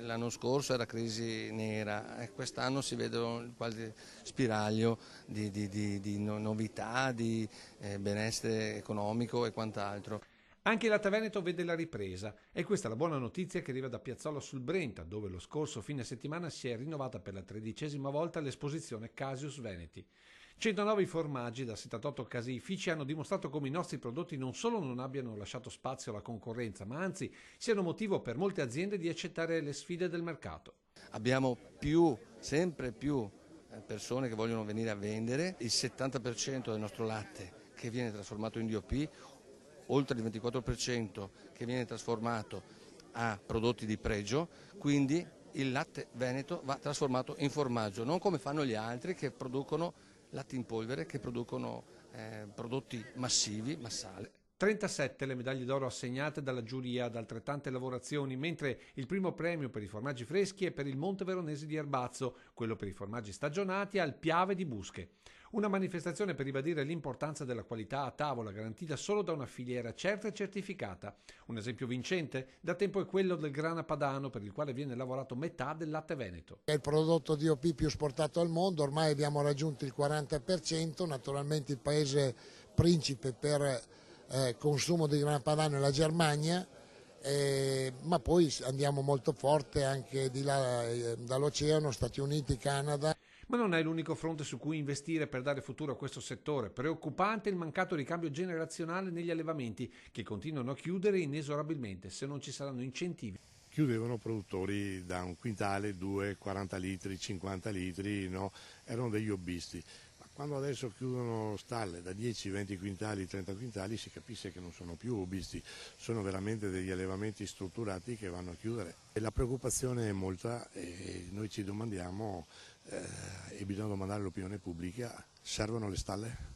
l'anno scorso era crisi nera, quest'anno si vede qualche spiraglio di novità, di benessere economico e quant'altro. Anche il Latte Veneto vede la ripresa e questa è la buona notizia che arriva da Piazzolla sul Brenta, dove lo scorso fine settimana si è rinnovata per la 13ª volta l'esposizione Casius Veneti. 109 formaggi da 78 caseifici hanno dimostrato come i nostri prodotti non solo non abbiano lasciato spazio alla concorrenza, ma anzi siano motivo per molte aziende di accettare le sfide del mercato. Abbiamo sempre più persone che vogliono venire a vendere, il 70% del nostro latte che viene trasformato in DOP, oltre il 24% che viene trasformato a prodotti di pregio, quindi il latte veneto va trasformato in formaggio, non come fanno gli altri che producono latte in polvere, che producono prodotti massali. 37 le medaglie d'oro assegnate dalla giuria ad altrettante lavorazioni, mentre il primo premio per i formaggi freschi è per il Monte Veronese di Erbazzo, quello per i formaggi stagionati al Piave di Busche. Una manifestazione per ribadire l'importanza della qualità a tavola garantita solo da una filiera certa e certificata. Un esempio vincente da tempo è quello del grana padano, per il quale viene lavorato metà del latte veneto. È il prodotto DOP più esportato al mondo, ormai abbiamo raggiunto il 40%, naturalmente il paese principe per consumo di grana padano è la Germania, ma poi andiamo molto forte anche di là dall'oceano, Stati Uniti, Canada. Ma non è l'unico fronte su cui investire per dare futuro a questo settore. Preoccupante il mancato ricambio generazionale negli allevamenti, che continuano a chiudere inesorabilmente se non ci saranno incentivi. Chiudevano produttori da un quintale, 2, 40 litri, 50 litri, no? Erano degli hobbisti. Ma quando adesso chiudono stalle da 10, 20 quintali, 30 quintali si capisce che non sono più hobbisti, sono veramente degli allevamenti strutturati che vanno a chiudere. E la preoccupazione è molta e noi ci domandiamo, e bisogna domandare all'opinione pubblica, servono le stalle?